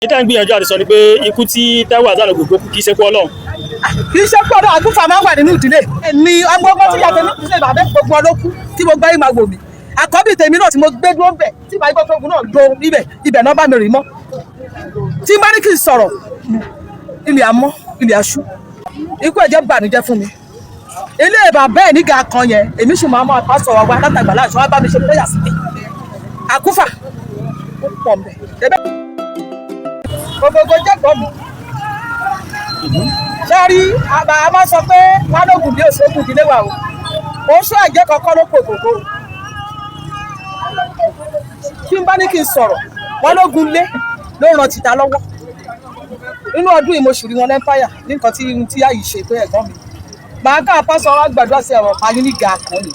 ìta ń gbìyànjú àti sọ ni pé ikú tí Táíwò Hassan Ògògó kú kì í ṣe kú Ọlọ́run. Kì í ṣe pé ọdún àgùnfà máa ń wà nínú ìdílé ni ọgbọ́n tí yàtọ̀ ní ìdílé bàbá gbogbo ọdún kú tí mo gbá yín máa wò mí àkọ́bí tèmi náà tí mo gbé dúró bẹ̀ tí màá gbọ́ fún náà do ibẹ̀ náà bá mi rìn mọ́ tí bá ní kí n sọ̀rọ̀ ilé àmọ́ ilé aṣú ikú ẹ̀jẹ̀ bànújẹ́ fún mi ilé bàbá ẹ̀ nígà kan yẹn èmi sì máa máa pásọ̀ wá látàgbà láti wá bá mi ṣe péyà sí mi àkúfà ó pọ̀ mẹ́ gbogbo jẹ́ gbọ́ mi sẹ́rí àbá a máa sọ pé wọ́n lóògùn bí òṣèlú ìdílé wa o sọ àjẹ́ kọ́kọ́ ló pò gbogbo kí n bá ní kí n sọ̀rọ̀ wọ́n lóògùn lé ló ràn tìta lọ́wọ́ nínú ọdún yìí mo sì rí wọn lẹ́ńpáyà ní nǹkan tí àyè ṣe pé ẹ̀gbọ́n mi màá ká àpásọ wa gbàdúrà sí ẹ̀rọ pààyàn ní gàá kan ni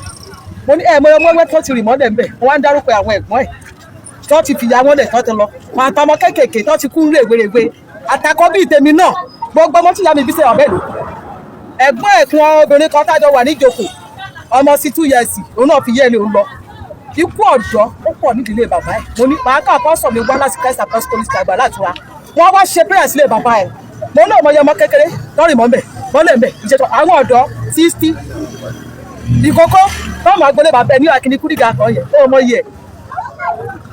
mo ní ẹ̀mọ́yọmọ́wẹ́ tó ti rì mọ́lẹ̀ ńbẹ̀ wọ́n á ń dárúkọ àwọn ẹ̀gbọ́n ẹ̀ tó ti fìyà wọn lẹ̀ tó ti lọ wọn àtọmọ kéékèèké tó ti kú ń rèwerèwe àtàkọ́ bíi tèmi náà gbogbo ọmọ tí ìyá mi bí sẹ́wọ̀n bẹ́ẹ̀ lò ẹ̀gbọ́n ẹ̀kún obìnrin kan tájọ wà níjókòó ọmọ sí 2 years òun náà fi yé ẹni òun lọ ikú ọ̀dọ́ ó pọ̀ nídìílé bàbá ẹ̀ mo ní màá ká àpọ́sọ̀ mi wá láti Christ Apostolic àgbà láti wa wọ́n wá ṣe prayer sílé bàbá ẹ̀ mo náà mọ iye ọmọ kékeré lọ́rìn mọ́ mbẹ̀ mọ́lẹ̀ mbẹ̀ ìṣètò àwọn ọ̀dọ́ 60 ìkókó báwọn agbélé bàbá ẹ̀ ní akíní kúrìgà kan yẹ ó mọ iye ẹ̀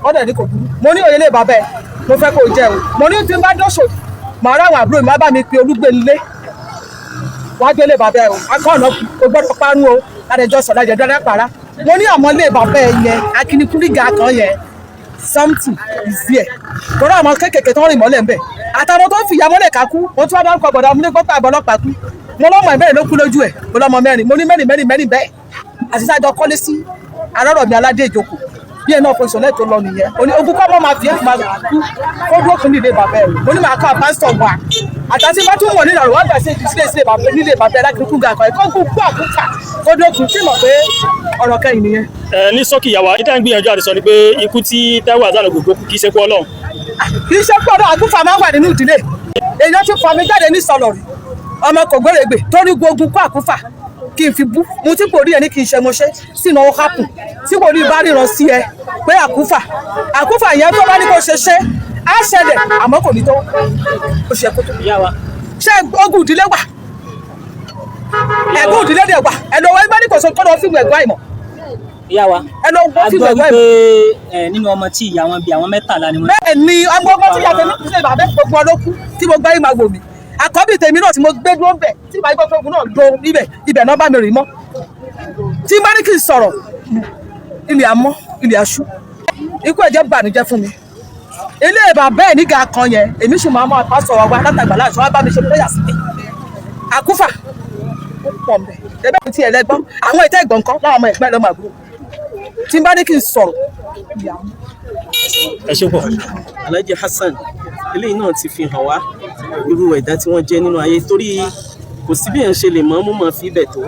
ọ̀dọ̀ ní kò burú mo ní òye lé bàbá ẹ̀ mo fẹ́ kó o jẹ́ o mo ní tí n bá dọ́ṣọ̀ màá ráwọn àbúrò mi wá bá mi pe olúgbélé wá gbélé bàbá ẹ̀ o akọ́ọ̀nà kò gbọ́dọ̀ parun o adẹjọ́ sọ̀rọ̀ ẹ̀jẹ̀ dáadáa para mo ní àmọ́ lé bàbá ẹ̀ yẹn akíní kúrìgà kan yẹn something is there torí àwọn kékèké tó ń rìn mọ́lẹ̀ ń bẹ̀ àtàwọn tó ń fìyà mọ́lẹ̀ ká kú wọ́n tún wá dárúkọ gbọ̀dọ̀ amúnégbọ́pọ̀ àbọ̀lọ́pàá kú mo lọ́mọ ìbẹ̀rẹ̀ ló kú lójú ẹ̀ mo lọ́mọ mẹ́rin mo ní mẹ́rin bẹ́ẹ̀ àti sáájọ kọ́lé sí arọ́rọ̀ mi aládé ìjókòó bí ẹ̀ náà fọṣọ lẹ́tọ̀ọ́ lọ nìyẹn ogun kọ́ mọ́ máa fi èkó máa kú kó dúró fún nílé bàbá ẹ̀ mo ní máa kọ́ pásítọ̀ wà àtàtí bá tún wọ̀ nínú àrùn wọ́n gbà sí nílé bàbá ẹ̀ láti kú gàkọ́ ẹ̀ kó kú àkúkà kó dúró fún tí mọ̀ pé ọ̀rọ̀ kẹ́yìn nìyẹn. ní sọ́kì ìyàwó ìta ń gbìyànjú àti sọ ni pé ikú tí Táíwò Hassan Ògògó kú kì í ṣe kú Ọlọ́run. kì í ṣe pé ọdún àgùnfà máa ń wà nínú ìdílé èèyàn tún fa mi jáde ní sọlọrì ọmọ kò gbèrègbè torí gbogbo kó àkúfà kí n fi bú mu tí kò rí ẹ ní kí n ṣe mo ṣe sínú ọwọ́ kápù tí kò rí bá ríran sí ẹ pé àkúfà yẹn tó bá ní kó ṣe ṣe á ṣẹlẹ̀ àmọ́ kò ní tó ó ṣe kó tó ṣe ogun ìdílé wà ẹ̀gbọ́n ìdílé dẹ̀ wà ẹ̀ lọ́wọ́ ẹgbẹ́ ní kò sọ kọ́dọ̀ fíìmù ẹ̀gbọ́n àìmọ̀ ìyá wa ẹ lọ gbọ́ fíìmù ẹ̀gbọ́n àìmọ̀. nínú ọmọ tí ìyá wọn bí àwọn 13 ni wọn. bẹ́ẹ̀ ni ọgbọ́n tí yàtọ̀ ní ìdílé bàbá gbogbo ọdún kú tí mo gbá yín máa wò mí àkọ́bí tèmi náà tí mo gbé dúró bẹ̀ tí màá gbọ́ fún náà do ibẹ̀ náà bá mi rìn mọ́ tí bá ní kí n sọ̀rọ̀ ilé àmọ́ ilé aṣú ikú ẹ̀jẹ̀ bànújẹ́ fún mi ilé bàbá ẹ̀ nígà kan yẹn èmi sì máa máa pásọ̀ wá látàgbà láti wá bá mi ṣe péyà sí mi àkúfà ó pọ̀ mẹ́ ẹgbẹ́ mi ti ẹlẹ́gbọ́n àwọn ìtẹ́ ìgbọ̀n kan láwọn ọmọ ẹ̀gbẹ́ lọ́mọ àbúrò tí bá ní kí n sọ̀rọ̀ ilé àmọ́. ẹ ṣe pọ̀. Alhaji Hassan eléyìí náà ti fi hàn wá irú ẹ̀dá tí wọ́n jẹ́ nínú ayé torí kò sí bí èèyàn ṣe lè mọ̀ fi ibẹ̀ tó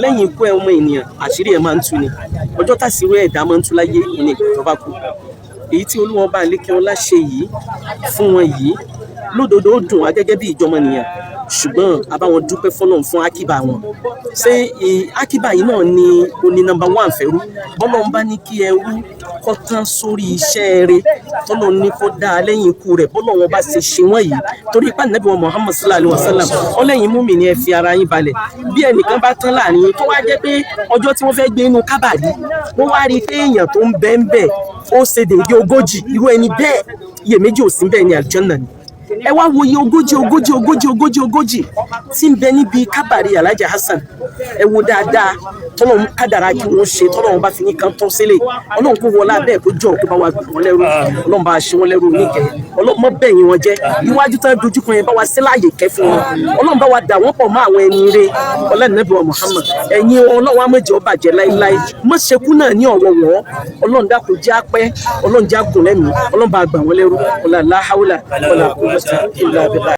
lẹ́yìn ikú ọmọ ènìyàn àṣírí ẹ̀ máa ń tú ni ọjọ́ tàṣírí ẹ̀dá máa ń tú láyé ìní ìgbà tó bá kú èyí tí Olúwa bá lékè ọlá ṣe yìí fún wọn yìí lódodo ó dùn wá gẹ́gẹ́ bí ìjọmọnìyàn ṣùgbọ́n àbáwọn dúpẹ́ fọ́lọ́run fún akíbà wọn ṣé akíbà yìí náà ni oní number 1 fẹ́rú bọ́lọ́run bá ní kí ẹrú kọ́ tán sórí iṣẹ́ rẹ̀ tọ́lọ́run ní kó dáa lẹ́yìn ikú rẹ̀ bọ́lọ́run bá ṣe ṣe wọ́n yìí torí ipá Ànábì wa Muhammad sallallahu alaihi wasallam ọlẹ́yìn mú mi ní ẹ fi ara yín balẹ̀ bí ẹnìkan bá tán láàrin yín tó wá jẹ́ pé ọjọ́ tí wọ́n fẹ́ gbé inú kábàdí wọ́n wá rí i pé èèyàn tó ń bẹ́ẹ̀ ó ṣe dèédé 40 irú ẹni bẹ́ẹ̀ iyèméjì ò sí bẹ́ẹ̀ ní àlùjánnà ni ẹ wá wo iye 40 tí ń bẹ níbi kábàárì Alhaji Hassan ẹ wo dáadáa tọ́lọ́run kádàrá kí wọ́n ṣe tọ́lọ́run bá fi ní kan tán sílẹ̀ ọlọ́run kó wọlá bẹ́ẹ̀ kó jọ kó bá wa gbé wọn lẹ́rú ọlọ́run bá ṣe wọn lẹ́rú níkẹ́ ọlọ́run mọ́ bẹ́yìn wọn jẹ́ iwájú tán dojúkọ yẹn bá wa sí láàyè kẹ́ fún wọn ọlọ́run bá wa dà wọ́n pọ̀ mọ́ àwọn ẹni rẹ̀ Ànábì wa Muhammad ẹ̀yin ọlọ́run á má jẹ́ ó bàjẹ́ láíláí mọ́ ṣekú náà ní ọ̀wọ̀wọ́ ọlọ́run dákun jẹ́ apẹ́ ọlọ́run jẹ́ agùn lẹ́mìí ọlọ́run bá gbà wọ́n lẹ́rú ọlá la hawla wala quwwata illa billah.